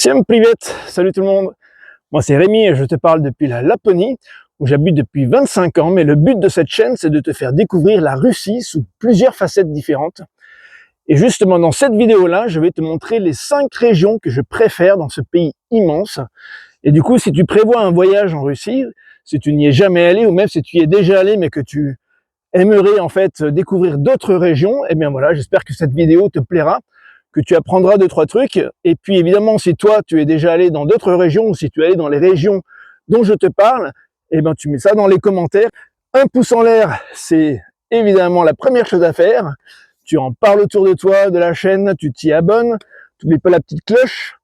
Всем привет! Salut tout le monde! Moi c'est Rémi et je te parle depuis la Laponie où j'habite depuis 25 ans, mais le but de cette chaîne c'est de te faire découvrir la Russie sous plusieurs facettes différentes. Et justement dans cette vidéo-là, je vais te montrer les 5 régions que je préfère dans ce pays immense. Et du coup, si tu prévois un voyage en Russie, si tu n'y es jamais allé ou même si tu y es déjà allé mais que tu aimerais en fait découvrir d'autres régions, eh bien voilà, j'espère que cette vidéo te plaira, que tu apprendras 2-3 trucs. Et puis évidemment, si toi tu es déjà allé dans d'autres régions ou si tu es allé dans les régions dont je te parle, eh ben tu mets ça dans les commentaires. Un pouce en l'air, c'est évidemment la première chose à faire. Tu en parles autour de toi, de la chaîne, tu t'y abonnes, tu n'oublies pas la petite cloche.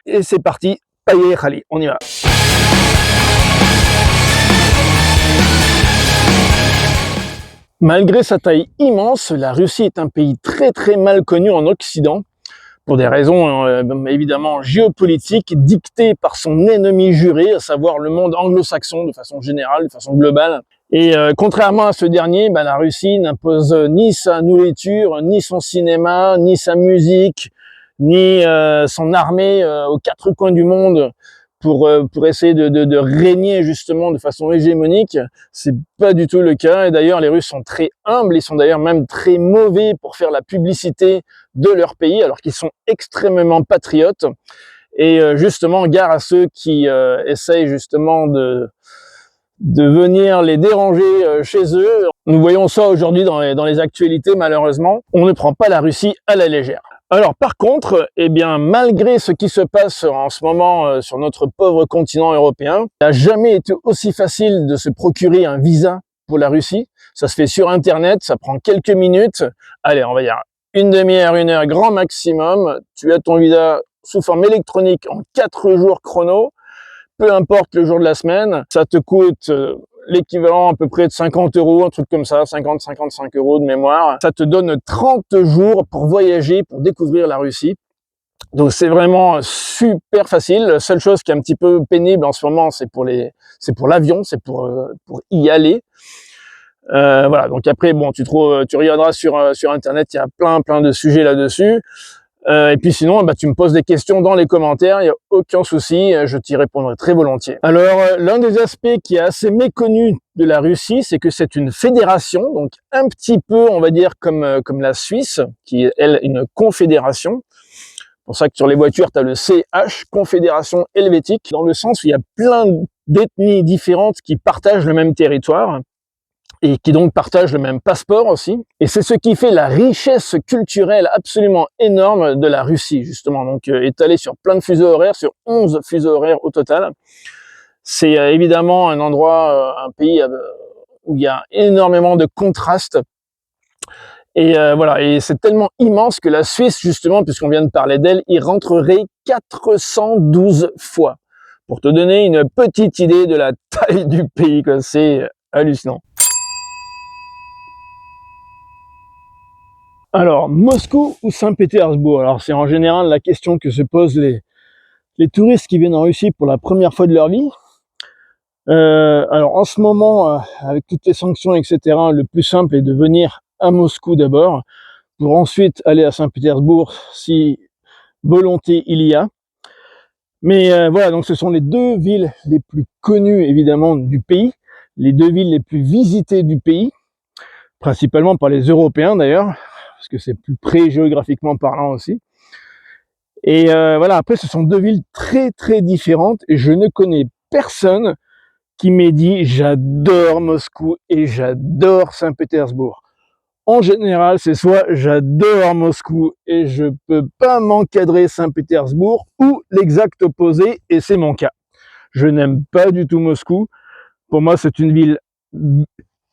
Et c'est parti, paye, allez, on y va. Malgré sa taille immense, la Russie est un pays très mal connu en Occident, pour des raisons évidemment géopolitiques dictées par son ennemi juré, à savoir le monde anglo-saxon de façon générale, de façon globale. Et contrairement à ce dernier, la Russie n'impose ni sa nourriture, ni son cinéma, ni sa musique, ni son armée aux 4 coins du monde pour essayer de régner justement de façon hégémonique. C'est pas du tout le cas. Et d'ailleurs, les Russes sont très humbles, ils sont d'ailleurs même très mauvais pour faire la publicité de leur pays, alors qu'ils sont extrêmement patriotes. Et justement, gare à ceux qui essayent justement de venir les déranger chez eux. Nous voyons ça aujourd'hui dans les actualités, malheureusement. On ne prend pas la Russie à la légère. Alors par contre, eh bien, malgré ce qui se passe en ce moment sur notre pauvre continent européen, il n'a jamais été aussi facile de se procurer un visa pour la Russie. Ça se fait sur Internet, ça prend quelques minutes. Allez, on va dire une demi-heure, 1 heure, grand maximum. Tu as ton visa sous forme électronique en 4 jours chrono. Peu importe le jour de la semaine, ça te coûte l'équivalent à peu près de 50 €, un truc comme ça, 50-55 € de mémoire. Ça te donne 30 jours pour voyager, pour découvrir la Russie. Donc c'est vraiment super facile. La seule chose qui est un petit peu pénible en ce moment, c'est pour l'avion, c'est pour y aller. Voilà, donc après, bon, tu regarderas sur Internet, il y a plein de sujets là-dessus. Et puis sinon, tu me poses des questions dans les commentaires, il n'y a aucun souci, je t'y répondrai très volontiers. Alors, l'un des aspects qui est assez méconnu de la Russie, c'est que c'est une fédération, donc un petit peu, on va dire, comme la Suisse, qui est, elle, une confédération. C'est pour ça que sur les voitures, tu as le CH, Confédération Helvétique, dans le sens où il y a plein d'ethnies différentes qui partagent le même territoire et qui donc partagent le même passeport aussi. Et c'est ce qui fait la richesse culturelle absolument énorme de la Russie, justement, donc étalée sur plein de fuseaux horaires, sur 11 fuseaux horaires au total. C'est évidemment un endroit, un pays où il y a énormément de contrastes. Et voilà, et c'est tellement immense que la Suisse, justement, puisqu'on vient de parler d'elle, y rentrerait 412 fois. Pour te donner une petite idée de la taille du pays, quoi, c'est hallucinant. Alors, Moscou ou Saint-Pétersbourg? Alors, c'est en général la question que se posent les touristes qui viennent en Russie pour la première fois de leur vie. Alors, en ce moment, avec toutes les sanctions, etc., le plus simple est de venir à Moscou d'abord, pour ensuite aller à Saint-Pétersbourg si volonté il y a. Mais voilà, donc ce sont les 2 villes les plus connues, évidemment, du pays, les 2 villes les plus visitées du pays, principalement par les Européens d'ailleurs, parce que c'est plus près géographiquement parlant aussi. Et voilà, après ce sont 2 villes très différentes et je ne connais personne qui m'ait dit j'adore Moscou et j'adore Saint-Pétersbourg. En général, c'est soit j'adore Moscou et je peux pas m'encadrer Saint-Pétersbourg, ou l'exact opposé, et c'est mon cas. Je n'aime pas du tout Moscou. Pour moi, c'est une ville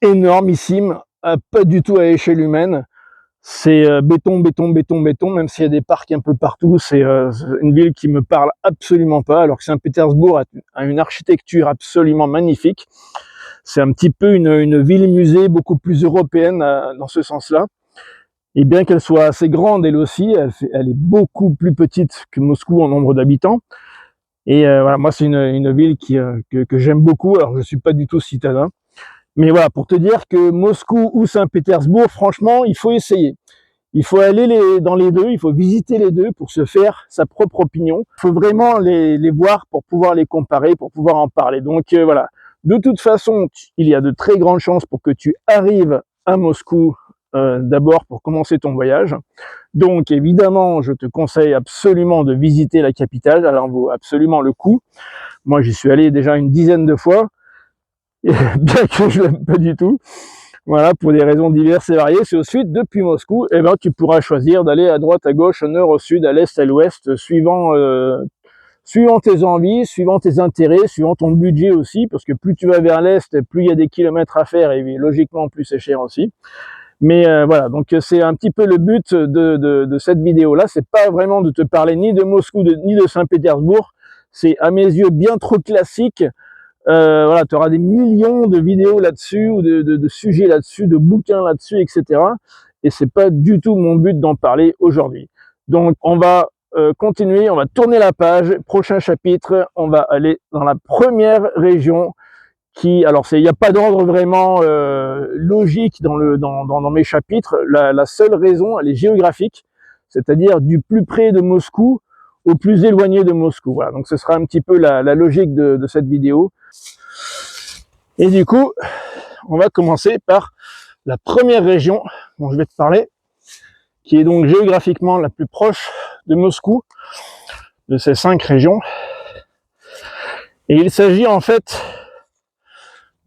énormissime, pas du tout à échelle humaine. C'est béton, même s'il y a des parcs un peu partout. C'est une ville qui me parle absolument pas, alors que Saint-Pétersbourg a une architecture absolument magnifique. C'est un petit peu une ville-musée beaucoup plus européenne dans ce sens-là. Et bien qu'elle soit assez grande, elle aussi, elle est beaucoup plus petite que Moscou en nombre d'habitants. Et voilà, moi c'est une ville que j'aime beaucoup, alors je suis pas du tout citadin. Mais voilà, pour te dire que Moscou ou Saint-Pétersbourg, franchement, il faut essayer. Il faut aller dans les deux, il faut visiter les deux pour se faire sa propre opinion. Il faut vraiment les voir pour pouvoir les comparer, pour pouvoir en parler. Donc voilà, de toute façon, il y a de très grandes chances pour que tu arrives à Moscou d'abord pour commencer ton voyage. Donc évidemment, je te conseille absolument de visiter la capitale, elle en vaut absolument le coup. Moi, j'y suis allé déjà une dizaine de fois, bien que je l'aime pas du tout. Voilà, pour des raisons diverses et variées. C'est ensuite, depuis Moscou, eh ben, tu pourras choisir d'aller à droite, à gauche, au nord, au sud, à l'est, à l'ouest, suivant tes envies, suivant tes intérêts, suivant ton budget aussi, parce que plus tu vas vers l'est, plus il y a des kilomètres à faire, et logiquement, plus c'est cher aussi. Mais voilà, donc c'est un petit peu le but de cette vidéo-là. C'est pas vraiment de te parler ni de Moscou, ni de Saint-Pétersbourg. C'est à mes yeux bien trop classique. Voilà, tu auras des millions de vidéos là-dessus, ou de sujets là-dessus, de bouquins là-dessus, etc. Et c'est pas du tout mon but d'en parler aujourd'hui. Donc on va continuer, on va tourner la page. Prochain chapitre, on va aller dans la première région qui, alors il n'y a pas d'ordre vraiment logique dans mes chapitres. La seule raison, elle est géographique, c'est-à-dire du plus près de Moscou au plus éloigné de Moscou. Voilà, donc ce sera un petit peu la logique de cette vidéo. Et du coup, on va commencer par la première région dont je vais te parler, qui est donc géographiquement la plus proche de Moscou, de ces 5 régions. Et il s'agit en fait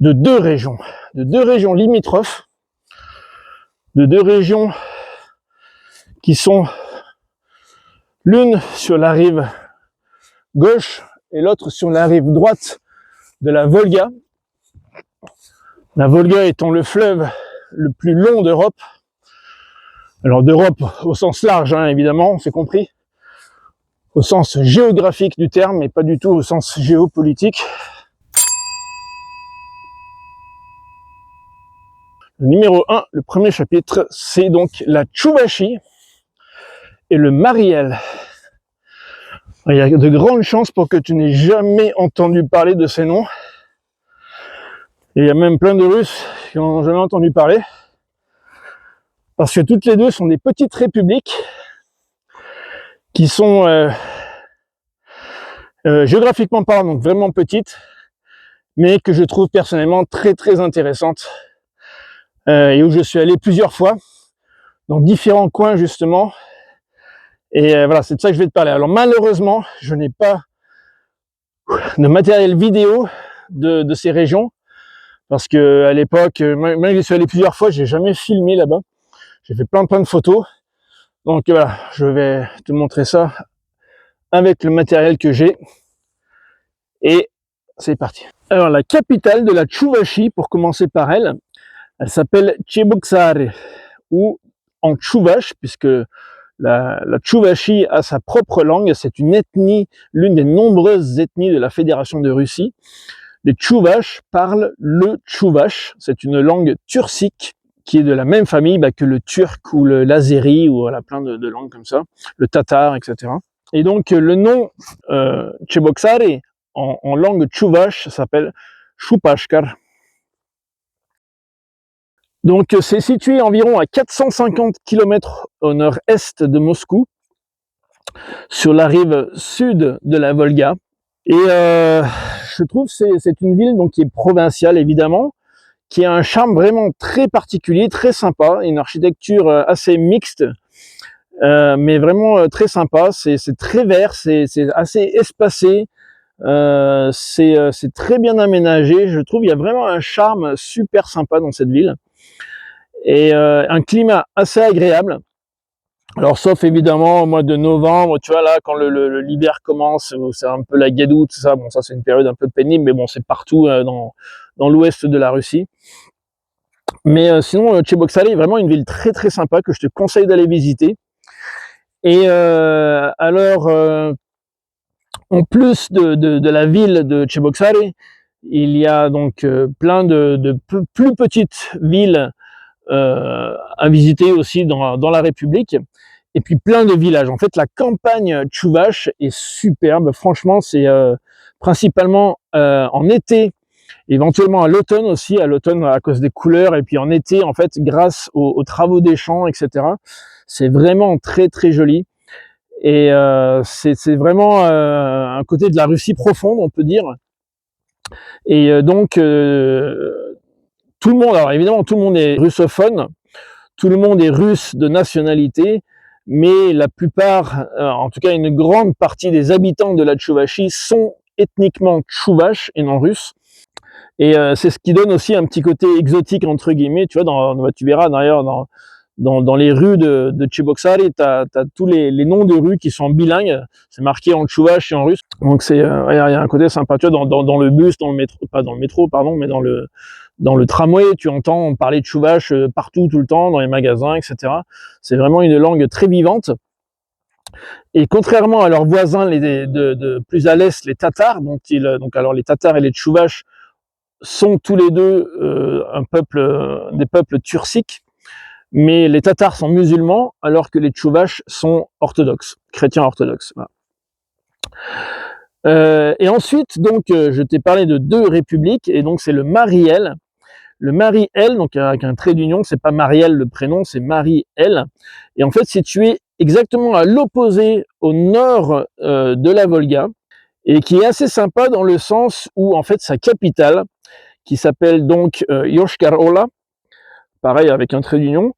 de deux régions limitrophes, de deux régions qui sont l'une sur la rive gauche et l'autre sur la rive droite de la Volga. La Volga étant le fleuve le plus long d'Europe. Alors d'Europe au sens large, hein, évidemment, c'est compris. Au sens géographique du terme, mais pas du tout au sens géopolitique. Le numéro 1, le premier chapitre, c'est donc la Tchouvachie et le Mariel. Il y a de grandes chances pour que tu n'aies jamais entendu parler de ces noms. Et il y a même plein de Russes qui n'ont jamais entendu parler. Parce que toutes les deux sont des petites républiques qui sont géographiquement parlant, donc vraiment petites, mais que je trouve personnellement très très intéressantes. Et où je suis allé plusieurs fois, dans différents coins justement. Et voilà, c'est de ça que je vais te parler. Alors malheureusement, je n'ai pas de matériel vidéo de ces régions, parce que à l'époque, même j'y suis allé plusieurs fois, j'ai jamais filmé là-bas. J'ai fait plein de photos. Donc voilà, je vais te montrer ça avec le matériel que j'ai. Et c'est parti. Alors la capitale de la Tchouvachie, pour commencer par elle, elle s'appelle Tcheboksary, ou en tchouvache, puisque la Tchouvachie a sa propre langue. C'est une ethnie, l'une des nombreuses ethnies de la Fédération de Russie. Les Tchouvaches parlent le tchouvache. C'est une langue turcique qui est de la même famille que le turc ou l'azéri, ou voilà, plein de langues comme ça, le tatar, etc. Et donc le nom Tcheboksary en langue tchouvache s'appelle Choupashkar. Donc c'est situé environ à 450 km au nord-est de Moscou, sur la rive sud de la Volga. Et je trouve que c'est une ville donc, qui est provinciale évidemment, qui a un charme vraiment très particulier, très sympa, une architecture assez mixte, mais vraiment très sympa. C'est très vert, c'est assez espacé, c'est très bien aménagé. Je trouve qu'il y a vraiment un charme super sympa dans cette ville. Et un climat assez agréable. Alors sauf évidemment au mois de novembre, tu vois là, quand l'hiver commence, c'est un peu la gadoue, tout ça. Bon, ça c'est une période un peu pénible, mais bon, c'est partout dans l'ouest de la Russie. Mais sinon, Tcheboksary est vraiment une ville très très sympa que je te conseille d'aller visiter. Et alors, en plus de la ville de Tcheboksary, il y a donc plein de plus petites villes à visiter aussi dans la République, et puis plein de villages. En fait, la campagne tchouvache est superbe. Franchement, c'est principalement en été, éventuellement à l'automne aussi, à l'automne à cause des couleurs, et puis en été, en fait, grâce aux travaux des champs, etc. C'est vraiment très très joli. Et c'est vraiment un côté de la Russie profonde, on peut dire. Et donc tout le monde, alors évidemment tout le monde est russophone, tout le monde est russe de nationalité, mais la plupart, en tout cas une grande partie des habitants de la Tchouvachie sont ethniquement tchouvaches et non russes. Et c'est ce qui donne aussi un petit côté exotique entre guillemets. Tu vois, tu verras d'ailleurs dans les rues de Tcheboksary, tu as tous les noms de rues qui sont bilingues. C'est marqué en tchouvache et en russe. Donc il y a un côté sympa. Tu vois, dans le bus, dans le métro, pas dans le métro, pardon, mais dans le tramway, tu entends parler de tchouvache partout, tout le temps, dans les magasins, etc. C'est vraiment une langue très vivante. Et contrairement à leurs voisins de plus à l'est, les Tatars, donc alors les Tatars et les tchouvaches sont tous les deux des peuples turciques, mais les Tatars sont musulmans, alors que les Tchouvaches sont orthodoxes, chrétiens orthodoxes. Voilà. Et ensuite, donc, je t'ai parlé de deux républiques, et donc c'est le Mariel. Le Mariel, donc avec un trait d'union, c'est pas Mariel le prénom, c'est Mariel. Et en fait, situé exactement à l'opposé, au nord de la Volga, et qui est assez sympa dans le sens où, en fait, sa capitale, qui s'appelle donc Yoshkar-Ola, pareil avec un trait d'union,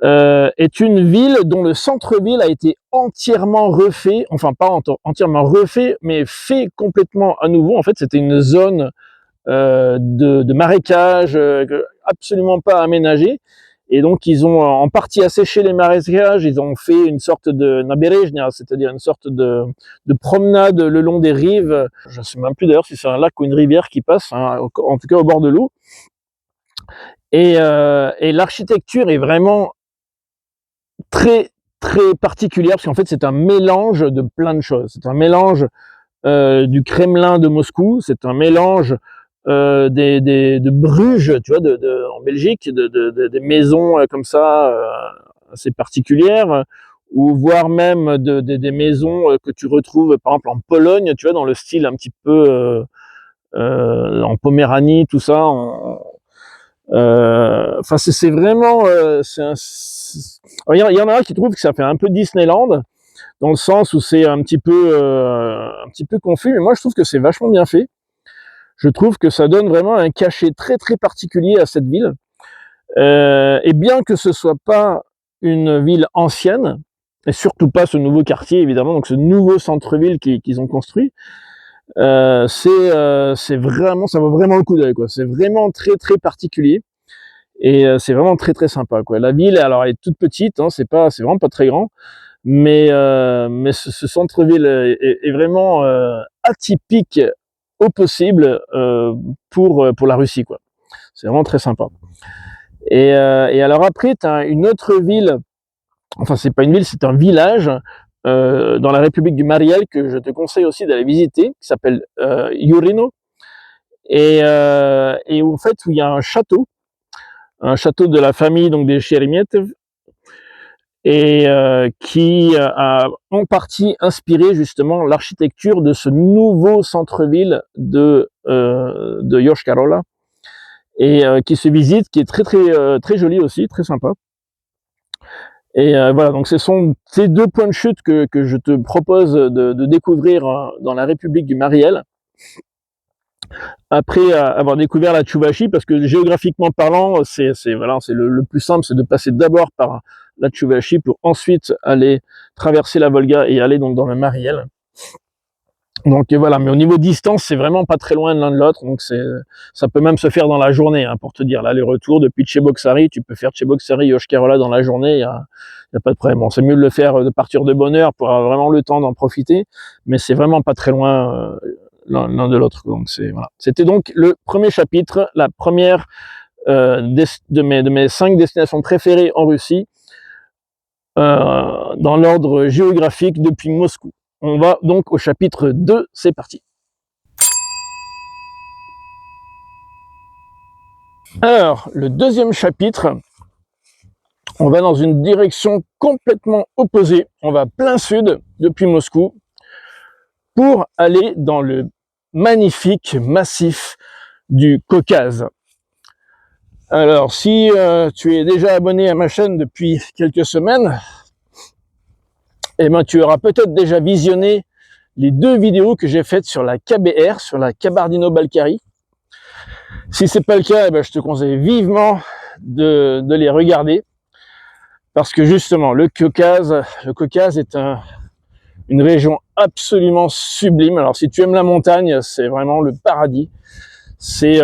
est une ville dont le centre-ville a été entièrement refait, enfin pas entièrement refait, mais fait complètement à nouveau. En fait, c'était une zone de marécage absolument pas aménagée. Et donc, ils ont en partie asséché les marécages, ils ont fait une sorte de naberejnia, c'est-à-dire une sorte de promenade le long des rives. Je ne sais même plus d'ailleurs si c'est un lac ou une rivière qui passe, hein, en tout cas au bord de l'eau. Et l'architecture est vraiment très très particulière, parce qu'en fait c'est un mélange de plein de choses. C'est un mélange du Kremlin de Moscou, c'est un mélange de Bruges, tu vois, en Belgique, des maisons comme ça assez particulières, ou voire même des maisons que tu retrouves par exemple en Pologne, tu vois, dans le style un petit peu en Poméranie, tout ça. Enfin, c'est vraiment, il y en a qui trouvent que ça fait un peu Disneyland, dans le sens où c'est un petit peu confus, mais moi je trouve que c'est vachement bien fait. Je trouve que ça donne vraiment un cachet très très particulier à cette ville. Et bien que ce soit pas une ville ancienne, et surtout pas ce nouveau quartier évidemment, donc ce nouveau centre-ville qu'ils ont construit, c'est vraiment, ça vaut vraiment le coup d'œil, quoi. C'est vraiment très très particulier. Et c'est vraiment très très sympa, quoi. La ville, alors, elle est toute petite, hein, c'est vraiment pas très grand, mais ce centre-ville est vraiment atypique au possible pour la Russie, quoi. C'est vraiment très sympa. Et alors après, tu as une autre ville, enfin c'est pas une ville, c'est un village dans la République du Mariel que je te conseille aussi d'aller visiter, qui s'appelle Yurino, et en fait où il y a un château de la famille donc des Sheremetyev, et qui a en partie inspiré justement l'architecture de ce nouveau centre-ville de Yoshkar-Ola, et qui se visite, qui est très très très joli aussi, très sympa. Et voilà, donc ce sont ces deux points de chute que je te propose de découvrir dans la République du Mariel, après avoir découvert la Tchouvachie, parce que géographiquement parlant, voilà, c'est le plus simple, c'est de passer d'abord par la Tchouvachie pour ensuite aller traverser la Volga et aller donc dans le Mariel. Donc voilà, mais au niveau distance, c'est vraiment pas très loin de l'un de l'autre, donc ça peut même se faire dans la journée, hein, pour te dire, l'aller-retour depuis Tcheboksary, tu peux faire Tcheboksary, Yoshkar-Ola dans la journée, il y a pas de problème. Bon, c'est mieux de le faire de partir de bonne heure pour avoir vraiment le temps d'en profiter, mais c'est vraiment pas très loin l'un de l'autre. Donc voilà. C'était donc le premier chapitre, la première de mes 5 destinations préférées en Russie, dans l'ordre géographique depuis Moscou. On va donc au chapitre 2, c'est parti. Alors, le deuxième chapitre, on va dans une direction complètement opposée. On va plein sud depuis Moscou pour aller dans le magnifique massif du Caucase. Alors, si tu es déjà abonné à ma chaîne depuis quelques semaines, eh ben, tu auras peut-être déjà visionné les 2 vidéos que j'ai faites sur la KBR, sur la Kabardino-Balkari. Si c'est pas le cas, eh ben, je te conseille vivement de les regarder, parce que justement, le Caucase est une région absolument sublime. Alors si tu aimes la montagne, c'est vraiment le paradis. C'est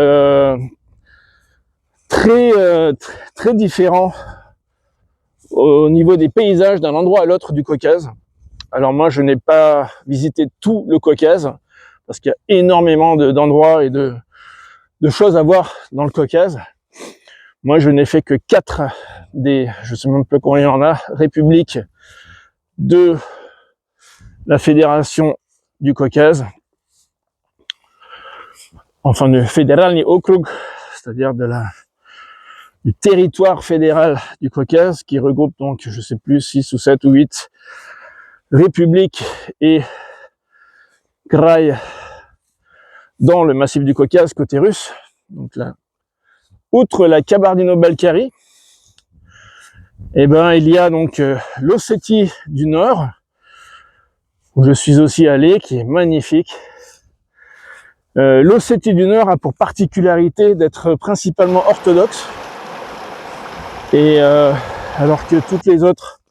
très différent au niveau des paysages d'un endroit à l'autre du Caucase. Alors moi, je n'ai pas visité tout le Caucase, parce qu'il y a énormément d'endroits et de choses à voir dans le Caucase. Moi, je n'ai fait que 4 des, je sais même pas combien il y en a, républiques de la Fédération du Caucase. Enfin, de Fédéralny Okrug, c'est-à-dire du territoire fédéral du Caucase, qui regroupe donc, je sais plus, 6 ou 7 ou 8 républiques et kraïs dans le massif du Caucase côté russe. Donc là, outre la Kabardino-Balkari, eh ben, il y a donc l'Ossétie du Nord, où je suis aussi allé, qui est magnifique. L'Ossétie du Nord a pour particularité d'être principalement orthodoxe, et alors que toutes les autres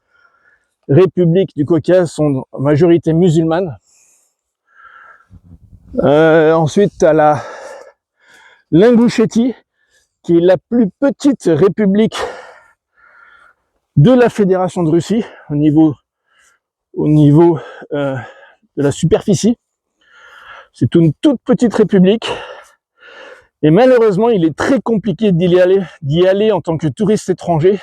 républiques du Caucase sont en majorité musulmanes. Ensuite, tu as l'Ingouchétie, qui est la plus petite république de la Fédération de Russie au niveau de la superficie. C'est une toute petite république, et malheureusement il est très compliqué d'y aller en tant que touriste étranger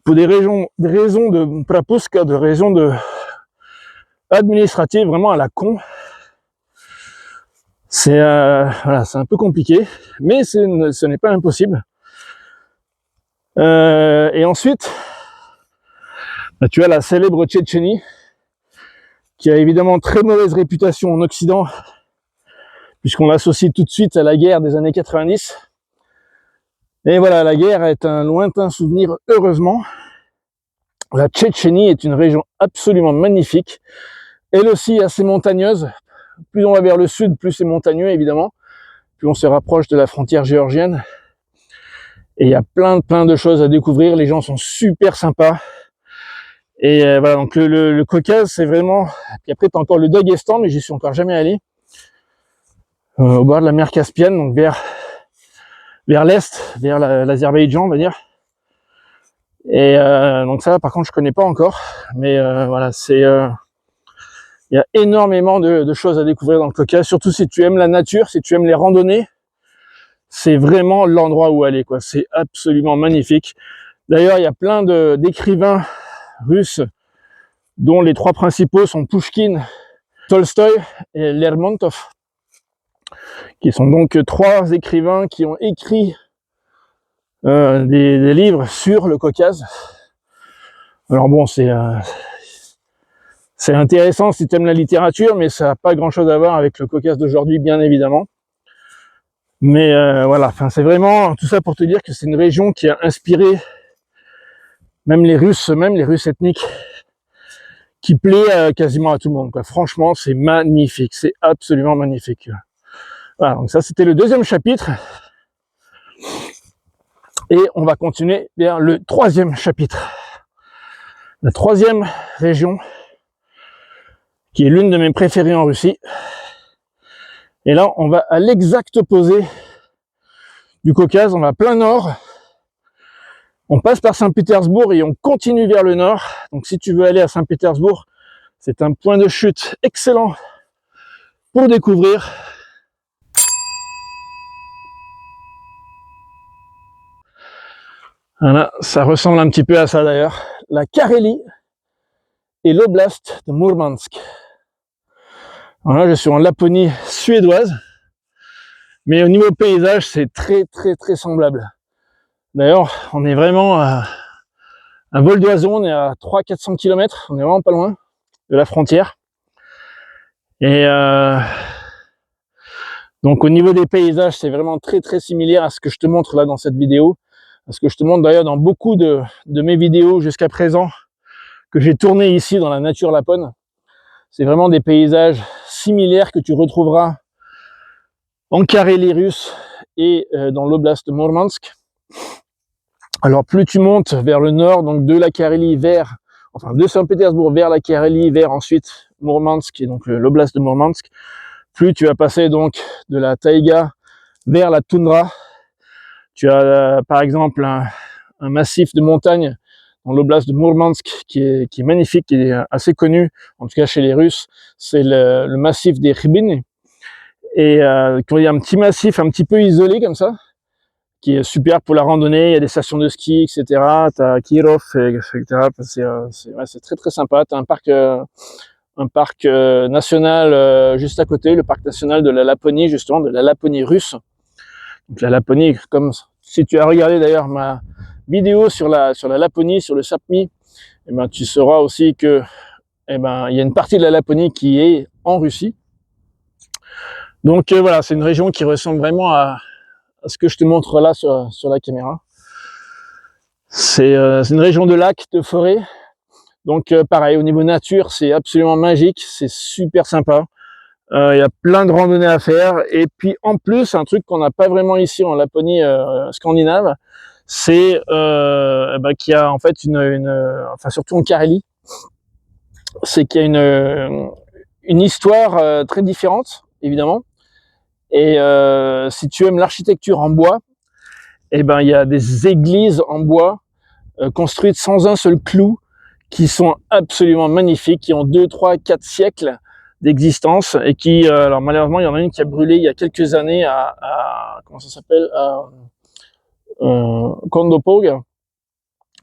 pour des raisons de prapuska, de raisons administratives vraiment à la con. C'est voilà, c'est un peu compliqué, mais ce n'est pas impossible. Et ensuite, bah, tu as la célèbre Tchétchénie, qui a évidemment très mauvaise réputation en Occident, puisqu'on l'associe tout de suite à la guerre des années 90. Et voilà, la guerre est un lointain souvenir, heureusement. La Tchétchénie est une région absolument magnifique, elle aussi assez montagneuse. Plus on va vers le sud, plus c'est montagneux, évidemment. Plus on se rapproche de la frontière géorgienne. Et il y a plein de choses à découvrir. Les gens sont super sympas. Et voilà, donc le Caucase, c'est vraiment... Puis après, t'as encore le Daghestan, mais j'y suis encore jamais allé. Au bord de la mer Caspienne, donc vers l'est, vers l'Azerbaïdjan, on va dire. Et donc ça, par contre, je connais pas encore. Mais voilà, c'est... il y a énormément de choses à découvrir dans le Caucase, surtout si tu aimes la nature, si tu aimes les randonnées. C'est vraiment l'endroit où aller, quoi. C'est absolument magnifique. D'ailleurs, il y a plein d'écrivains russes, dont les 3 principaux sont Pouchkine, Tolstoï et Lermontov, qui sont donc 3 écrivains qui ont écrit des livres sur le Caucase. Alors bon, c'est intéressant si tu aimes la littérature, mais ça n'a pas grand-chose à voir avec le Caucase d'aujourd'hui, bien évidemment. Mais voilà, enfin, c'est vraiment tout ça pour te dire que c'est une région qui a inspiré même les Russes ethniques, qui plaît quasiment à tout le monde, quoi. Franchement, c'est magnifique, c'est absolument magnifique. Voilà, donc ça c'était le 2e chapitre. Et on va continuer vers le 3e chapitre. La 3e région, qui est l'une de mes préférées en Russie. Et là, on va à l'exact opposé du Caucase, on va plein nord. On passe par Saint-Pétersbourg et on continue vers le nord. Donc si tu veux aller à Saint-Pétersbourg, c'est un point de chute excellent pour découvrir. Voilà, ça ressemble un petit peu à ça d'ailleurs. La Carélie et l'oblast de Mourmansk. Voilà, je suis en Laponie suédoise, mais au niveau paysage, c'est très semblable. D'ailleurs, on est vraiment à un vol d'oiseau, on est à 300-400 km, on est vraiment pas loin de la frontière. Et donc au niveau des paysages, c'est vraiment très similaire à ce que je te montre là dans cette vidéo, à ce que je te montre d'ailleurs dans beaucoup de mes vidéos jusqu'à présent, que j'ai tourné ici dans la nature lapone. C'est vraiment des paysages similaires que tu retrouveras en Carélie russe et dans l'oblast de Mourmansk. Alors plus tu montes vers le nord, donc de la Carélie vers, enfin de Saint-Pétersbourg vers la Carélie, vers ensuite Mourmansk, et donc l'oblast de Mourmansk, plus tu vas passer donc de la taïga vers la toundra. Tu as par exemple un massif de montagnes dans l'oblast de Mourmansk qui est magnifique, qui est assez connu, en tout cas chez les Russes, c'est le massif des Khibiny. Et quand il y a un petit massif un petit peu isolé comme ça, qui est super pour la randonnée, il y a des stations de ski, etc. Tu as Kirov, etc. C'est très très sympa. Tu as un parc national juste à côté, le parc national de la Laponie, justement, de la Laponie russe. Donc la Laponie, comme si tu as regardé d'ailleurs ma vidéo sur la Laponie, sur le Sapmi, eh ben, tu sauras aussi que il y a une partie de la Laponie qui est en Russie. Donc voilà, c'est une région qui ressemble vraiment à ce que je te montre là sur la caméra. C'est une région de lacs, de forêts. Donc pareil, au niveau nature, c'est absolument magique, c'est super sympa. Il y a plein de randonnées à faire. Et puis en plus, un truc qu'on n'a pas vraiment ici en Laponie scandinave, c'est qu'il y a en fait enfin surtout en Carélie, c'est qu'il y a une histoire très différente, évidemment. Et si tu aimes l'architecture en bois, il y a des églises en bois construites sans un seul clou, qui sont absolument magnifiques, qui ont 2, 3, 4 siècles d'existence et qui, alors malheureusement, il y en a une qui a brûlé il y a quelques années comment ça s'appelle, à Kondopog,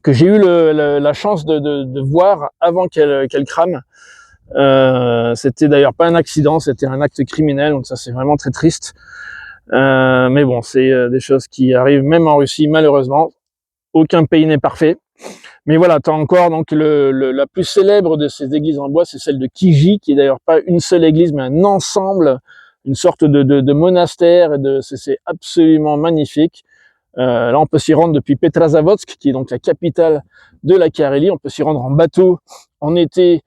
que j'ai eu la chance de voir avant qu'elle crame. C'était d'ailleurs pas un accident, c'était un acte criminel, donc ça c'est vraiment très triste. Mais bon, c'est des choses qui arrivent même en Russie, malheureusement. Aucun pays n'est parfait. Mais voilà, tu as encore donc la plus célèbre de ces églises en bois, c'est celle de Kiji, qui est d'ailleurs pas une seule église, mais un ensemble, une sorte de monastère. C'est absolument magnifique. Là, on peut s'y rendre depuis Petrozavodsk, qui est donc la capitale de la Carélie. On peut s'y rendre en bateau en été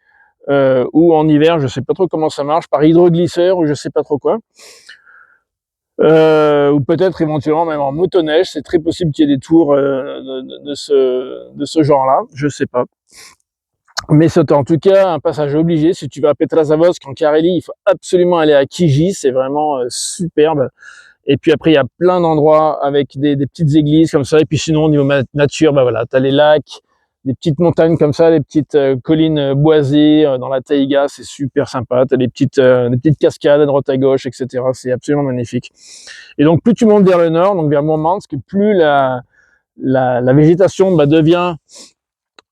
ou en hiver, je sais pas trop comment ça marche, par hydroglisseur ou je sais pas trop quoi. Ou peut-être éventuellement même en motoneige, c'est très possible qu'il y ait des tours de ce genre-là, je sais pas. Mais c'est en tout cas un passage obligé. Si tu vas à Petrozavodsk en Carélie, il faut absolument aller à Kiji, c'est vraiment superbe. Et puis après, il y a plein d'endroits avec des petites églises comme ça. Et puis sinon, au niveau nature, voilà, tu as les lacs, des petites montagnes comme ça, des petites collines boisées dans la taïga, c'est super sympa. Tu as des petites cascades à droite à gauche, etc. C'est absolument magnifique. Et donc, plus tu montes vers le nord, donc vers Mourmansk, plus la végétation devient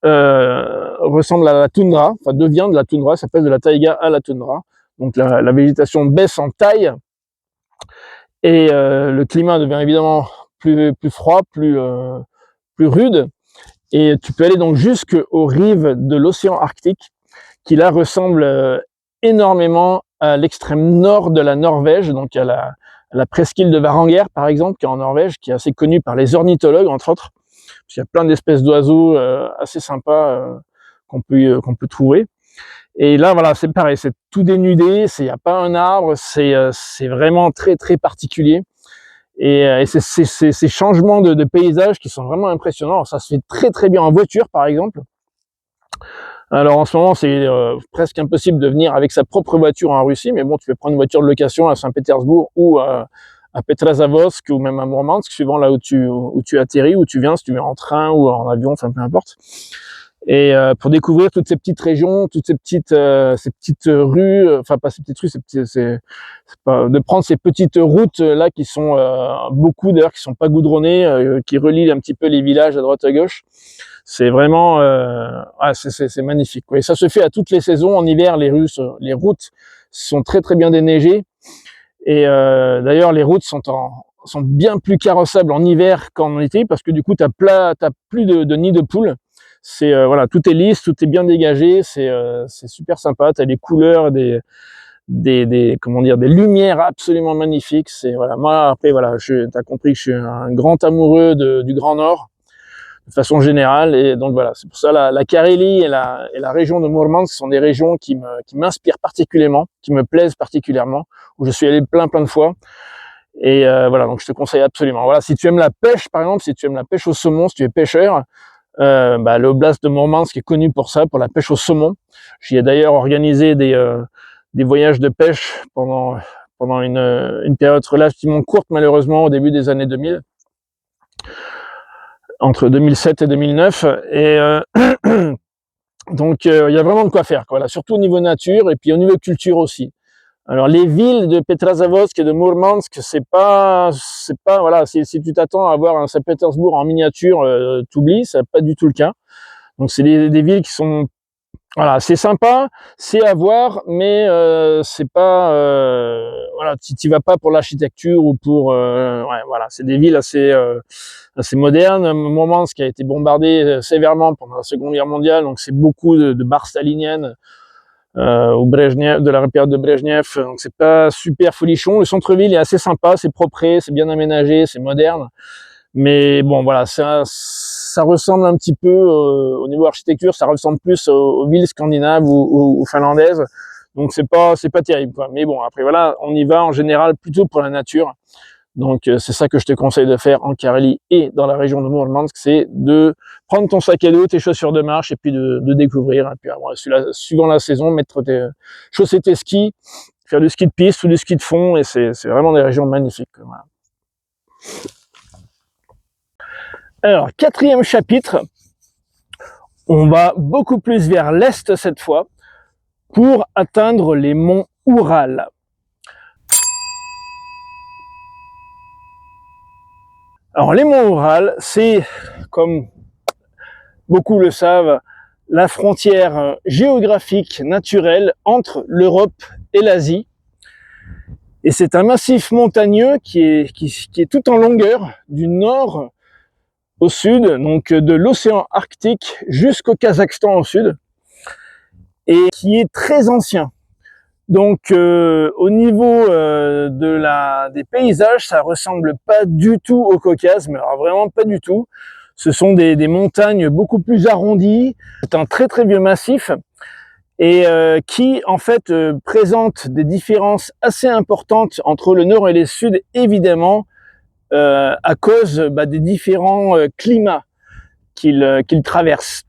ressemble à la toundra, enfin devient de la toundra, ça s'appelle de la taïga à la toundra. Donc la végétation baisse en taille et le climat devient évidemment plus froid, plus rude. Et tu peux aller donc jusqu'aux rives de l'océan Arctique, qui là ressemble énormément à l'extrême nord de la Norvège, donc à la presqu'île de Varanger par exemple, qui est en Norvège, qui est assez connue par les ornithologues entre autres. Il y a plein d'espèces d'oiseaux assez sympas qu'on peut trouver. Et là, voilà, c'est pareil, c'est tout dénudé, il n'y a pas un arbre, c'est vraiment très très particulier. Et c'est ces changements de paysage qui sont vraiment impressionnants. Alors, ça se fait très très bien en voiture, par exemple. Alors en ce moment, c'est presque impossible de venir avec sa propre voiture en Russie, mais bon, tu peux prendre une voiture de location à Saint-Pétersbourg ou à Petrozavodsk ou même à Mourmansk, suivant là où tu atterris, où tu viens, si tu viens en train ou en avion, enfin peu importe. Et pour découvrir toutes ces petites régions, toutes ces petites rues, enfin pas ces petites rues, c'est pas de prendre ces petites routes là qui sont beaucoup d'ailleurs qui sont pas goudronnées, qui relient un petit peu les villages à droite à gauche. C'est vraiment c'est magnifique. Et ça se fait à toutes les saisons. En hiver, les routes sont très très bien déneigées. Et d'ailleurs, les routes sont bien plus carrossables en hiver qu'en été parce que du coup, t'as plus de nids de poules. C'est voilà, tout est lisse, tout est bien dégagé. C'est super sympa. T'as les couleurs, des lumières absolument magnifiques. C'est voilà. Moi après voilà, t'as compris que je suis un grand amoureux du Grand Nord. de façon générale. Et donc voilà, c'est pour ça la Carélie et la région de Mourmansk sont des régions qui m'inspirent particulièrement, qui me plaisent particulièrement, où je suis allé plein de fois. Et voilà, donc je te conseille absolument. Voilà, si tu aimes la pêche, par exemple, si tu aimes la pêche au saumon, si tu es pêcheur, l'oblast de Mourmansk est connu pour ça, pour la pêche au saumon. J'y ai d'ailleurs organisé des voyages de pêche pendant une période relativement courte, malheureusement, au début des années 2000, entre 2007 et 2009. Et donc, il y a vraiment de quoi faire, quoi, là, surtout au niveau nature et puis au niveau culture aussi. Alors, les villes de Petrozavodsk et de Mourmansk, c'est pas, voilà, si tu t'attends à voir un Saint-Pétersbourg en miniature, t'oublies, c'est pas du tout le cas. Donc, c'est des villes qui sont, voilà, c'est sympa, c'est à voir, mais c'est pas, voilà, t'y vas pas pour l'architecture ou pour, ouais, voilà, c'est des villes assez modernes. Mourmansk a été bombardé sévèrement pendant la Seconde Guerre mondiale, donc c'est beaucoup de barres staliniennes. Au Brejnev, de la période de Brejnev, donc c'est pas super folichon. Le centre-ville est assez sympa, c'est propre, c'est bien aménagé, c'est moderne, mais bon voilà, ça ressemble un petit peu au niveau architecture, ça ressemble plus aux villes scandinaves ou aux finlandaises, donc c'est pas terrible, quoi. Mais bon, après voilà, on y va en général plutôt pour la nature. Donc c'est ça que je te conseille de faire en Carélie et dans la région de Mourmansk, c'est de prendre ton sac à dos, tes chaussures de marche et puis de découvrir. Et puis suivant la saison, chausser tes skis, faire du ski de piste ou du ski de fond, et c'est vraiment des régions magnifiques. Voilà. Alors, 4e chapitre, on va beaucoup plus vers l'est cette fois pour atteindre les monts Oural. Alors, les monts Oural, c'est, comme beaucoup le savent, la frontière géographique naturelle entre l'Europe et l'Asie. Et c'est un massif montagneux qui est tout en longueur, du nord au sud, donc de l'océan Arctique jusqu'au Kazakhstan au sud, et qui est très ancien. Donc au niveau des paysages, ça ressemble pas du tout au Caucase, mais alors vraiment pas du tout. Ce sont des montagnes beaucoup plus arrondies. C'est un très vieux massif et qui en fait présente des différences assez importantes entre le nord et le sud, évidemment à cause des différents climats qu'il traverse.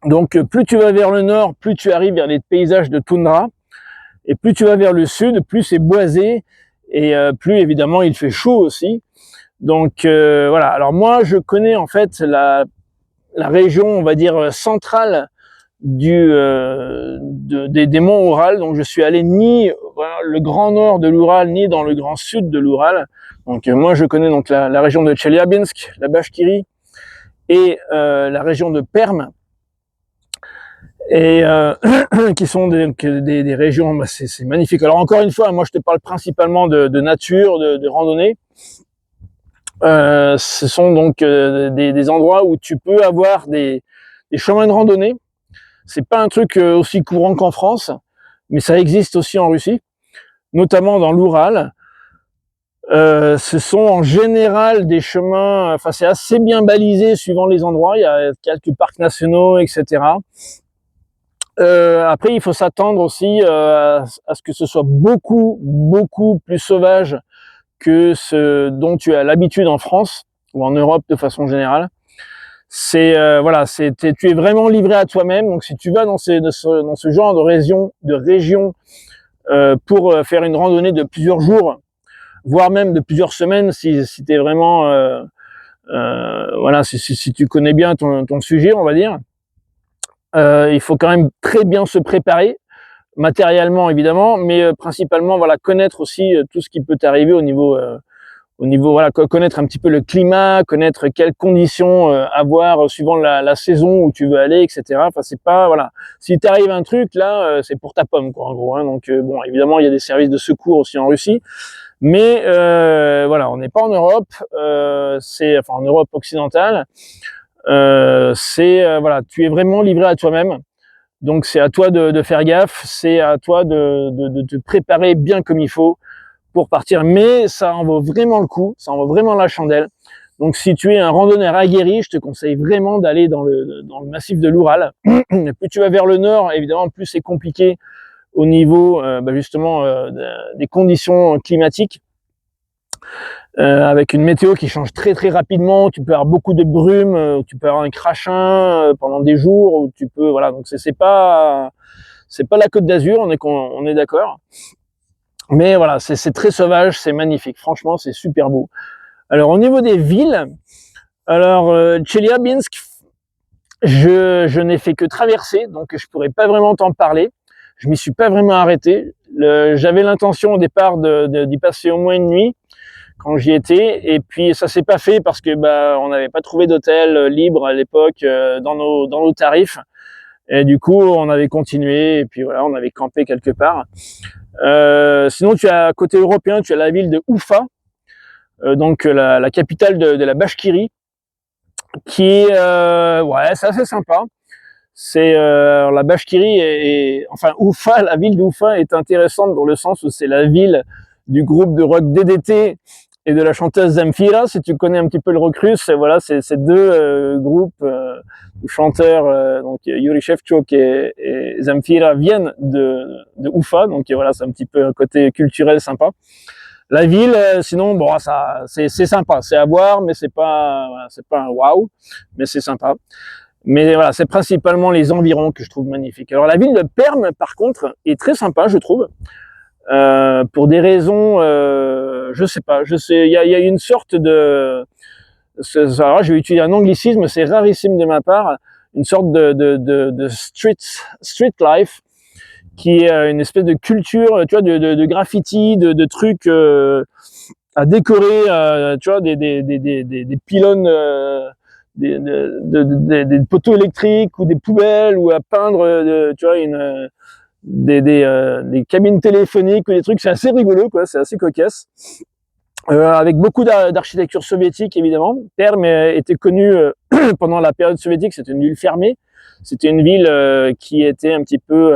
Donc plus tu vas vers le nord, plus tu arrives vers les paysages de toundra. Et plus tu vas vers le sud, plus c'est boisé et plus évidemment il fait chaud aussi. Donc voilà. Alors moi je connais en fait la région, on va dire centrale des monts Oural. Donc je suis allé ni le grand nord de l'Oural ni dans le grand sud de l'Oural. Donc moi je connais donc la région de Tcheliabinsk, la Bachkirie et la région de Perm. Et qui sont des régions, c'est magnifique. Alors encore une fois, moi je te parle principalement de nature, de randonnée. Ce sont donc des endroits où tu peux avoir des chemins de randonnée. C'est pas un truc aussi courant qu'en France, mais ça existe aussi en Russie, notamment dans l'Oural. Ce sont en général des chemins, enfin c'est assez bien balisé suivant les endroits. Il y a quelques parcs nationaux, etc. Après, il faut s'attendre aussi à ce que ce soit beaucoup plus sauvage que ce dont tu as l'habitude en France ou en Europe de façon générale. C'est voilà, tu es vraiment livré à toi-même. Donc, si tu vas dans ce genre de région pour faire une randonnée de plusieurs jours, voire même de plusieurs semaines, si tu es vraiment voilà, si tu connais bien ton sujet, on va dire. Il faut quand même très bien se préparer, matériellement évidemment, mais principalement voilà, connaître aussi tout ce qui peut t'arriver au niveau voilà, connaître un petit peu le climat, connaître quelles conditions avoir suivant la saison où tu veux aller, etc. Enfin c'est pas, voilà, si t'arrive un truc là, c'est pour ta pomme quoi en gros, hein. Donc bon, évidemment il y a des services de secours aussi en Russie, mais voilà, on n'est pas en Europe, enfin en Europe occidentale. Voilà, tu es vraiment livré à toi-même. Donc c'est à toi de faire gaffe, c'est à toi de te préparer bien comme il faut pour partir. Mais ça en vaut vraiment le coup, ça en vaut vraiment la chandelle. Donc si tu es un randonneur aguerri, je te conseille vraiment d'aller dans le massif de l'Oural. Plus tu vas vers le nord, évidemment, plus c'est compliqué au niveau justement des conditions climatiques. Avec une météo qui change très très rapidement, tu peux avoir beaucoup de brume, tu peux avoir un crachin pendant des jours, où tu peux voilà, donc c'est pas la Côte d'Azur, on est d'accord. Mais voilà, c'est très sauvage, c'est magnifique, franchement c'est super beau. Alors au niveau des villes, alors Tcheliabinsk, je n'ai fait que traverser, donc je pourrais pas vraiment t'en parler. Je m'y suis pas vraiment arrêté. J'avais l'intention au départ d'y passer au moins une nuit quand j'y étais, et puis ça s'est pas fait parce que on n'avait pas trouvé d'hôtel libre à l'époque dans nos tarifs, et du coup on avait continué, et puis voilà, on avait campé quelque part. Sinon tu as côté européen, tu as la ville de Oufa, donc la capitale de la Bachkirie, qui est ouais, c'est assez sympa. C'est la Bachkirie enfin Oufa, la ville d'Oufa est intéressante dans le sens où c'est la ville du groupe de rock DDT et de la chanteuse Zemfira. Si tu connais un petit peu le rock russe, voilà, c'est ces deux groupes de chanteurs, donc Yuri Shevchuk et Zemfira, viennent de Oufa, donc voilà, c'est un petit peu un côté culturel sympa. La ville, sinon, bon, ça, c'est sympa, c'est à voir, mais c'est pas un waouh, mais c'est sympa. Mais voilà, c'est principalement les environs que je trouve magnifiques. Alors la ville de Perm, par contre, est très sympa, je trouve, pour des raisons, je sais pas, il y a une sorte de, alors je vais utiliser un anglicisme, c'est rarissime de ma part, une sorte de street life, qui est une espèce de culture, tu vois, de graffiti, de trucs à décorer, tu vois, des pylônes, des poteaux électriques ou des poubelles, ou à peindre, tu vois, des cabines téléphoniques ou des trucs. C'est assez rigolo, quoi. C'est assez cocasse. Avec beaucoup d'architecture soviétique, évidemment. Perm était connue pendant la période soviétique, c'était une ville fermée. C'était une ville qui était un petit peu,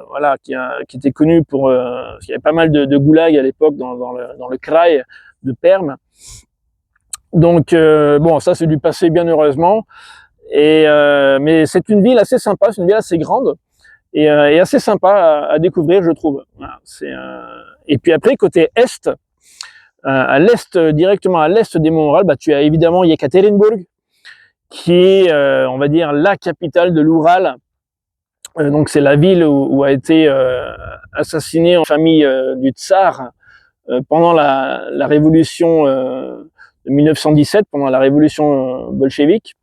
voilà, qui était connue pour, il y avait pas mal de goulags à l'époque dans le kraï de Perm. Donc bon, ça c'est du passé, bien heureusement. Mais c'est une ville assez sympa, c'est une ville assez grande et assez sympa à découvrir, je trouve. Voilà, et puis après, côté est, à l'est, directement à l'est des monts Oural, tu as évidemment Yekaterinbourg, qui est, on va dire, la capitale de l'Oural. Donc c'est la ville où a été assassiné en famille du tsar pendant la révolution de 1917, pendant la révolution bolchevique.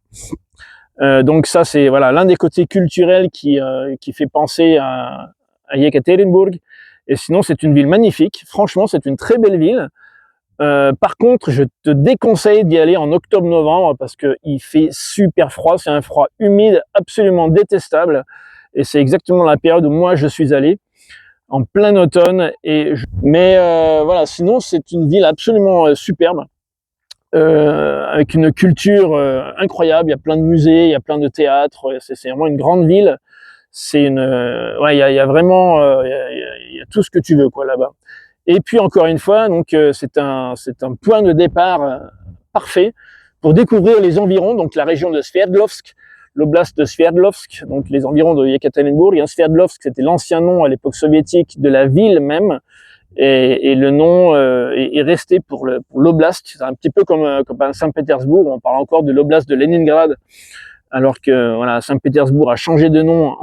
Donc ça, c'est voilà l'un des côtés culturels qui fait penser à Yekaterinbourg. Et sinon, c'est une ville magnifique. Franchement, c'est une très belle ville. Par contre, je te déconseille d'y aller en octobre-novembre parce qu'il fait super froid. C'est un froid humide, absolument détestable. Et c'est exactement la période où moi je suis allé, en plein automne. Mais voilà, sinon c'est une ville absolument superbe, avec une culture incroyable. Il y a plein de musées, il y a plein de théâtres. C'est vraiment une grande ville. C'est ouais, il y a vraiment, il y a tout ce que tu veux, quoi, là-bas. Et puis encore une fois, donc c'est un point de départ parfait pour découvrir les environs, donc la région de Sverdlovsk, l'oblast de Sverdlovsk, donc les environs de Yekaterinbourg. Sverdlovsk, c'était l'ancien nom à l'époque soviétique de la ville même, et le nom est resté pour l'oblast. C'est un petit peu comme à Saint-Pétersbourg, on parle encore de l'oblast de Leningrad, alors que voilà, Saint-Pétersbourg a changé de nom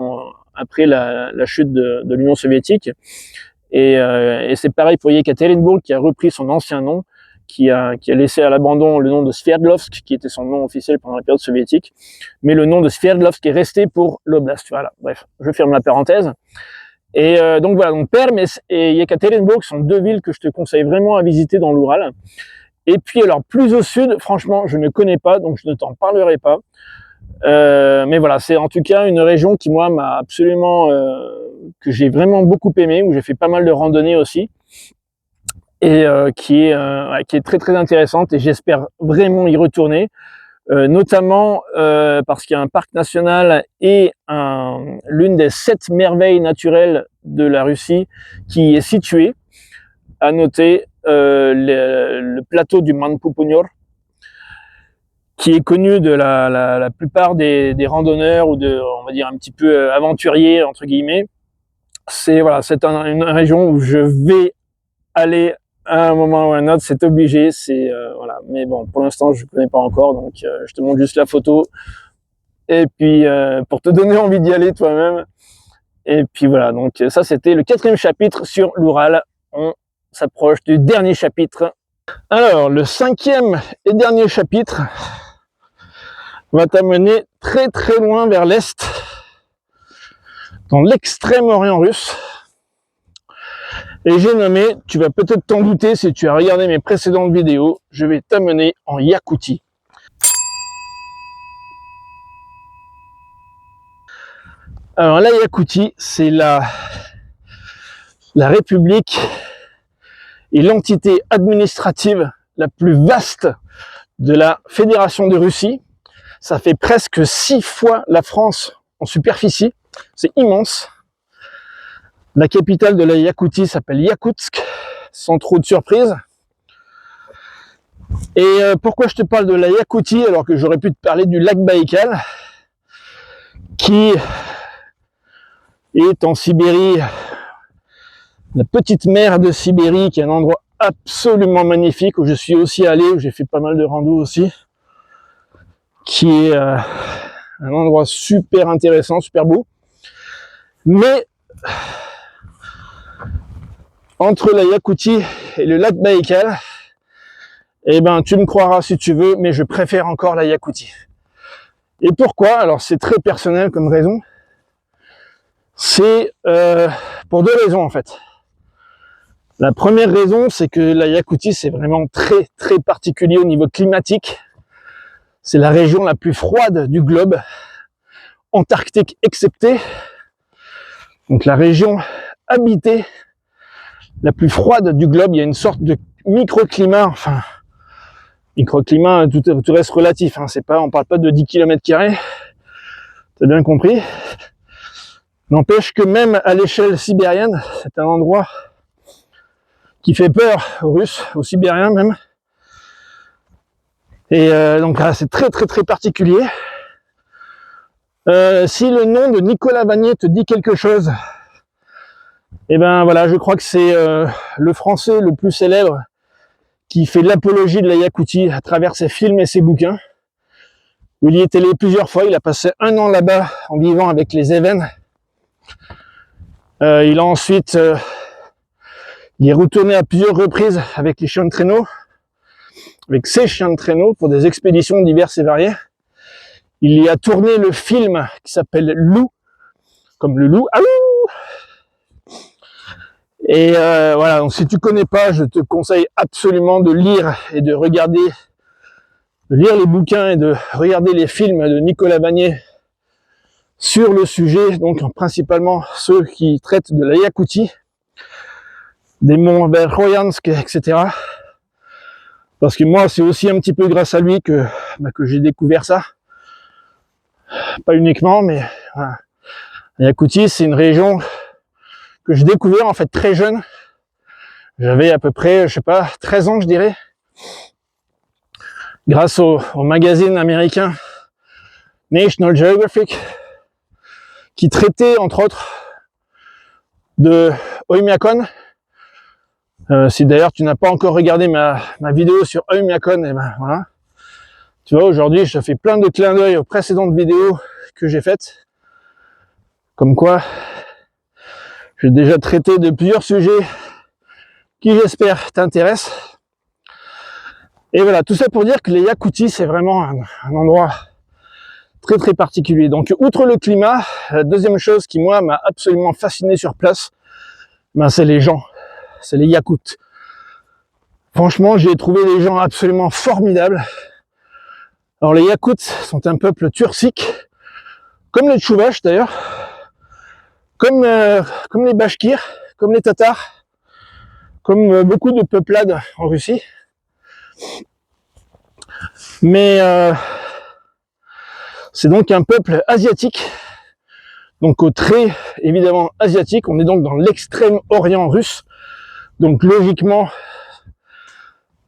après la chute de l'Union soviétique. Et c'est pareil pour Yekaterinbourg, qui a repris son ancien nom, qui a laissé à l'abandon le nom de Sverdlovsk, qui était son nom officiel pendant la période soviétique, mais le nom de Sverdlovsk est resté pour l'oblast. Voilà, bref, je ferme la parenthèse. Et donc voilà, donc Perm et Yekaterinbourg sont deux villes que je te conseille vraiment à visiter dans l'Oural. Et puis alors plus au sud, franchement, je ne connais pas, donc je ne t'en parlerai pas. Mais voilà, c'est en tout cas une région qui, moi, m'a absolument, que j'ai vraiment beaucoup aimé, où j'ai fait pas mal de randonnées aussi, et qui est très très intéressante, et j'espère vraiment y retourner, notamment parce qu'il y a un parc national et l'une des 7 merveilles naturelles de la Russie qui est située, à noter le plateau du Manpupunyor. qui est connu de la plupart des randonneurs ou de, on va dire, un petit peu aventuriers, entre guillemets. C'est voilà, c'est une région où je vais aller à un moment ou à un autre, c'est obligé. C'est voilà, mais bon, pour l'instant, je ne connais pas encore, donc je te montre juste la photo. Et puis pour te donner envie d'y aller toi-même. Et puis voilà, donc ça c'était le 4e chapitre sur l'Oural. On s'approche du dernier chapitre. Alors, le 5e et dernier chapitre va t'amener très très loin vers l'Est, dans l'extrême-orient russe. Et j'ai nommé, tu vas peut-être t'en douter si tu as regardé mes précédentes vidéos, je vais t'amener en Yakoutie. Alors la Yakoutie, c'est la république et l'entité administrative la plus vaste de la Fédération de Russie. Ça fait presque 6 fois la France en superficie, c'est immense. La capitale de la Yakoutie s'appelle Yakoutsk, sans trop de surprise. Et pourquoi je te parle de la Yakoutie alors que j'aurais pu te parler du lac Baïkal, qui est en Sibérie, la petite mer de Sibérie, qui est un endroit absolument magnifique, où je suis aussi allé, où j'ai fait pas mal de rando aussi, qui est un endroit super intéressant, super beau. Mais entre la Yakoutie et le lac Baïkal, eh ben, tu me croiras si tu veux, mais je préfère encore la Yakoutie. Et pourquoi? Alors, c'est très personnel comme raison. C'est pour 2 raisons, en fait. La première raison, c'est que la Yakoutie, c'est vraiment très, très particulier au niveau climatique. C'est la région la plus froide du globe, Antarctique excepté. Donc, la région habitée la plus froide du globe. Il y a une sorte de microclimat, enfin, microclimat, tout reste relatif, hein, c'est pas, on parle pas de 10 km², t'as bien compris. N'empêche que même à l'échelle sibérienne, c'est un endroit qui fait peur aux Russes, aux Sibériens même. Et donc là, c'est très très très particulier. Si le nom de Nicolas Vanier te dit quelque chose, et ben voilà, je crois que c'est le Français le plus célèbre qui fait l'apologie de la Yakoutie à travers ses films et ses bouquins. Il y est allé plusieurs fois, il a passé 1 an là-bas en vivant avec les Évènes. Il a ensuite, il est retourné à plusieurs reprises avec les chiens de traîneau, avec ses chiens de traîneau pour des expéditions diverses et variées. Il y a tourné le film qui s'appelle Loup, comme le loup. Ah, et voilà, donc si tu connais pas, je te conseille absolument de lire et de regarder, de lire les bouquins et de regarder les films de Nicolas Vanier sur le sujet, donc principalement ceux qui traitent de la Yakoutie, des monts Verkhoyansk, etc. Parce que moi, c'est aussi un petit peu grâce à lui que j'ai découvert ça. Pas uniquement, mais voilà. La Yakoutie, c'est une région que j'ai découvert en fait très jeune. J'avais à peu près, je sais pas, 13 ans, je dirais. Grâce au magazine américain National Geographic, qui traitait, entre autres, de Oymyakon. Si d'ailleurs tu n'as pas encore regardé ma vidéo sur Oymyakon, et ben voilà. Tu vois, aujourd'hui, je te fais plein de clins d'œil aux précédentes vidéos que j'ai faites. Comme quoi, j'ai déjà traité de plusieurs sujets qui, j'espère, t'intéressent. Et voilà, tout ça pour dire que les Yakouties, c'est vraiment un endroit très très particulier. Donc, outre le climat, la deuxième chose qui, moi, m'a absolument fasciné sur place, ben, c'est les gens, c'est les Yakoutes. Franchement, j'ai trouvé des gens absolument formidables. Alors, les Yakoutes sont un peuple turcique, comme les Tchouvaches d'ailleurs, comme les Bachkirs, comme les Tatars, comme beaucoup de peuplades en Russie. Mais c'est donc un peuple asiatique, donc au trait évidemment asiatique. On est donc dans l'extrême orient russe, donc logiquement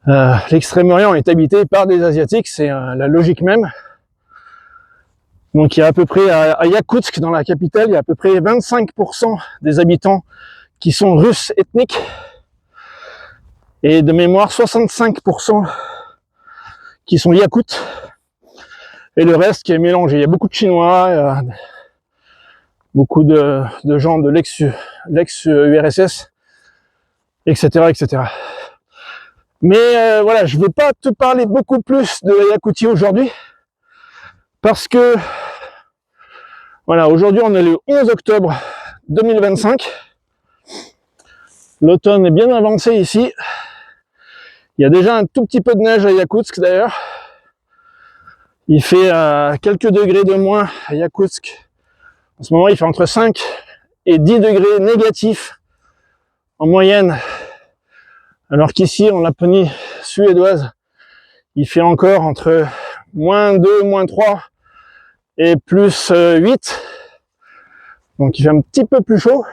L'extrême-orient est habité par des Asiatiques, c'est la logique même. Donc il y a à peu près à Yakoutsk, dans la capitale, il y a à peu près 25% des habitants qui sont russes ethniques. Et de mémoire, 65% qui sont yakoutes. Et le reste qui est mélangé. Il y a beaucoup de Chinois, beaucoup de gens de l'ex-URSS, etc., etc. Mais voilà, je ne veux pas te parler beaucoup plus de la Yakoutie aujourd'hui, parce que, voilà, aujourd'hui on est le 11 octobre 2025. L'automne est bien avancé ici. Il y a déjà un tout petit peu de neige à Yakoutsk d'ailleurs. Il fait quelques degrés de moins à Yakoutsk. En ce moment, il fait entre 5 et 10 degrés négatifs en moyenne. Alors qu'ici, en Laponie suédoise, il fait encore entre moins 2, moins 3 et plus 8. Donc il fait un petit peu plus chaud.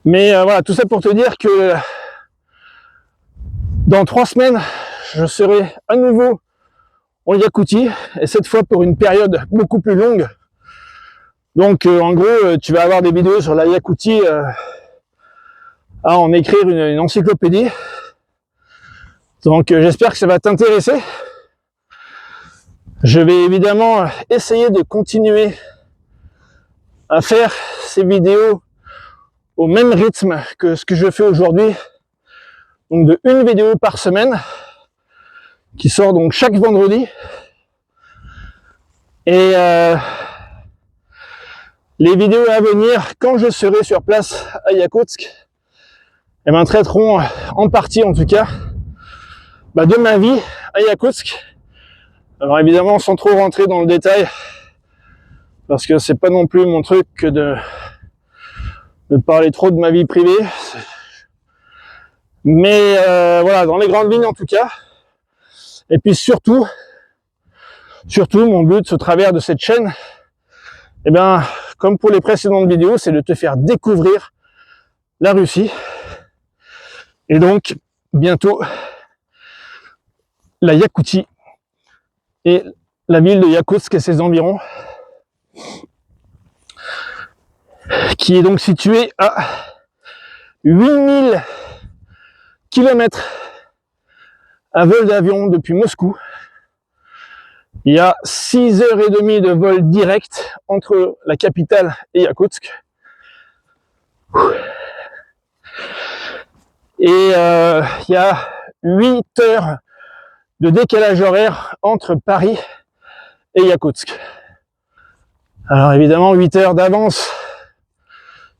Mais voilà, tout ça pour te dire que dans 3 semaines, je serai à nouveau en Yakoutie, et cette fois pour une période beaucoup plus longue. Donc en gros, tu vas avoir des vidéos sur la Yakoutie à en écrire une encyclopédie. Donc j'espère que ça va t'intéresser. Je vais évidemment essayer de continuer à faire ces vidéos au même rythme que ce que je fais aujourd'hui. Donc de une vidéo par semaine, qui sort donc chaque vendredi. Et les vidéos à venir, quand je serai sur place à Yakoutsk, traiteront en partie en tout cas de ma vie à Yakoutsk. Alors évidemment sans trop rentrer dans le détail, parce que c'est pas non plus mon truc que de parler trop de ma vie privée. Mais voilà, dans les grandes lignes en tout cas. Et puis surtout, mon but au travers de cette chaîne, comme pour les précédentes vidéos, c'est de te faire découvrir la Russie. Et donc, bientôt, la Yakoutie et la ville de Yakoutsk et ses environs, qui est donc située à 8000 km à vol d'avion depuis Moscou. Il y a 6h30 de vol direct entre la capitale et Yakoutsk. Et il y a 8 heures de décalage horaire entre Paris et Yakoutsk. Alors évidemment 8 heures d'avance,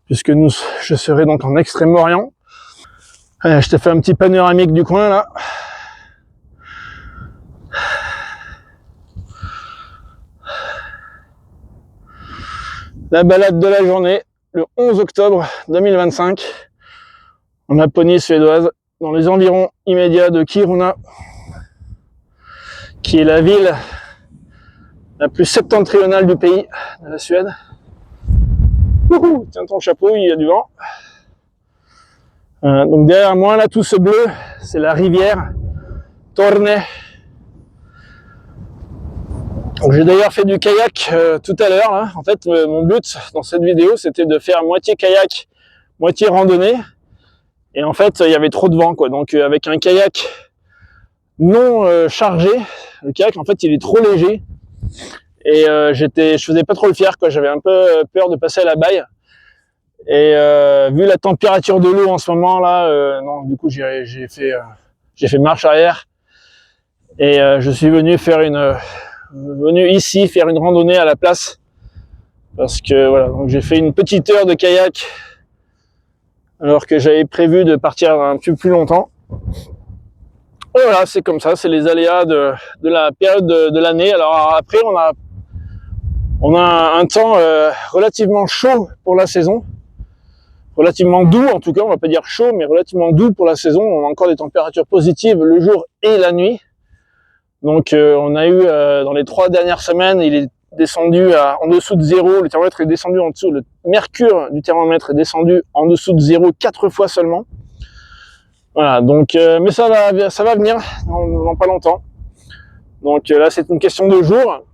puisque je serai donc en Extrême-Orient. Je te fais un petit panoramique du coin là. La balade de la journée, le 11 octobre 2025, en Laponie suédoise, dans les environs immédiats de Kiruna, qui est la ville la plus septentrionale du pays, de la Suède. Tiens ton chapeau, il y a du vent. Donc derrière moi, là, tout ce bleu, c'est la rivière Torne. Donc j'ai d'ailleurs fait du kayak tout à l'heure. Hein. En fait, mon but dans cette vidéo, c'était de faire moitié kayak, moitié randonnée. Et en fait, il y avait trop de vent, quoi. Donc avec un kayak non chargé, le kayak, en fait, il est trop léger. Et je faisais pas trop le fier, quoi. J'avais un peu peur de passer à la baille. Et vu la température de l'eau en ce moment là, non, du coup j'ai fait marche arrière et je suis venu ici faire une randonnée à la place, parce que voilà, donc j'ai fait une petite heure de kayak alors que j'avais prévu de partir un peu plus longtemps. Et voilà, c'est comme ça, c'est les aléas de la période de l'année. Alors après on a un temps relativement chaud pour la saison. Relativement doux, en tout cas, on va pas dire chaud, mais relativement doux pour la saison. On a encore des températures positives le jour et la nuit. Donc on a eu, dans les 3 dernières semaines, il est descendu en dessous de 0, le thermomètre est descendu en dessous, le mercure du thermomètre est descendu en dessous de 0 4 fois seulement. Voilà, donc, mais ça va venir dans pas longtemps. Donc là, c'est une question de jours.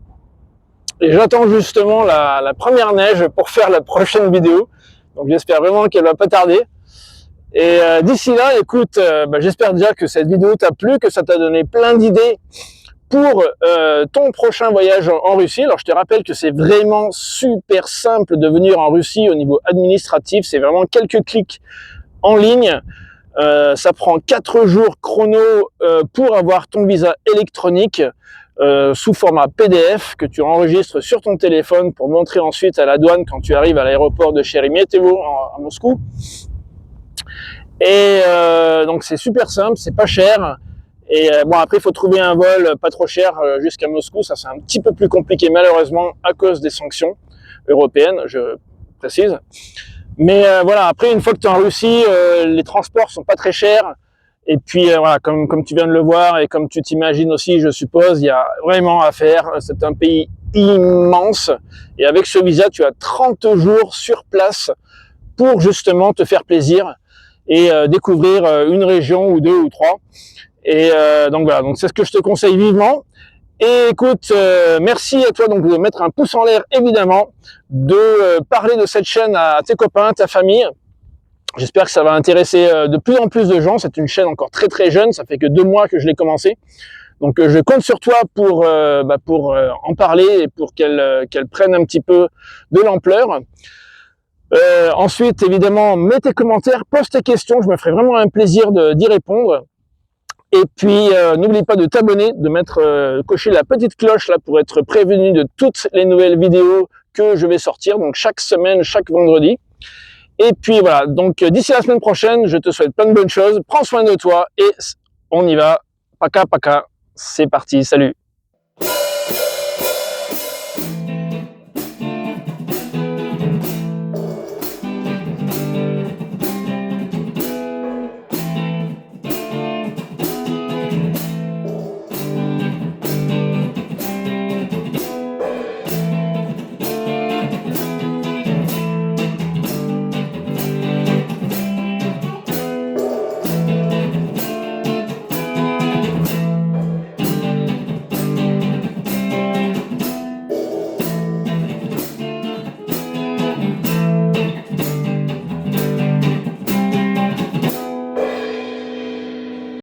Et j'attends justement la première neige pour faire la prochaine vidéo. Donc j'espère vraiment qu'elle va pas tarder. Et d'ici là, écoute, j'espère déjà que cette vidéo t'a plu, que ça t'a donné plein d'idées pour ton prochain voyage en Russie. Alors je te rappelle que c'est vraiment super simple de venir en Russie au niveau administratif. C'est vraiment quelques clics en ligne. Ça prend 4 jours chrono pour avoir ton visa électronique sous format PDF que tu enregistres sur ton téléphone pour montrer ensuite à la douane quand tu arrives à l'aéroport de Sheremetyevo à Moscou. Et donc c'est super simple, c'est pas cher. Et bon, après il faut trouver un vol pas trop cher jusqu'à Moscou. Ça c'est un petit peu plus compliqué malheureusement à cause des sanctions européennes, je précise. Mais voilà, après une fois que tu es en Russie, les transports sont pas très chers. Et puis voilà, comme tu viens de le voir et comme tu t'imagines aussi, je suppose, il y a vraiment à faire. C'est un pays immense. Et avec ce visa, tu as 30 jours sur place pour justement te faire plaisir et découvrir une région ou deux ou trois. Et donc voilà, donc c'est ce que je te conseille vivement. Et écoute, merci à toi donc de mettre un pouce en l'air évidemment, de parler de cette chaîne à tes copains, ta famille. J'espère que ça va intéresser de plus en plus de gens. C'est une chaîne encore très très jeune, ça fait que 2 mois que je l'ai commencé. Donc je compte sur toi pour en parler et pour qu'elle prenne un petit peu de l'ampleur. Ensuite, évidemment, mets tes commentaires, pose tes questions, je me ferai vraiment un plaisir d'y répondre. Et puis, n'oublie pas de t'abonner, de mettre cocher la petite cloche là pour être prévenu de toutes les nouvelles vidéos que je vais sortir, donc chaque semaine, chaque vendredi. Et puis voilà, donc d'ici la semaine prochaine, je te souhaite plein de bonnes choses, prends soin de toi et on y va. Paka paka, c'est parti, salut.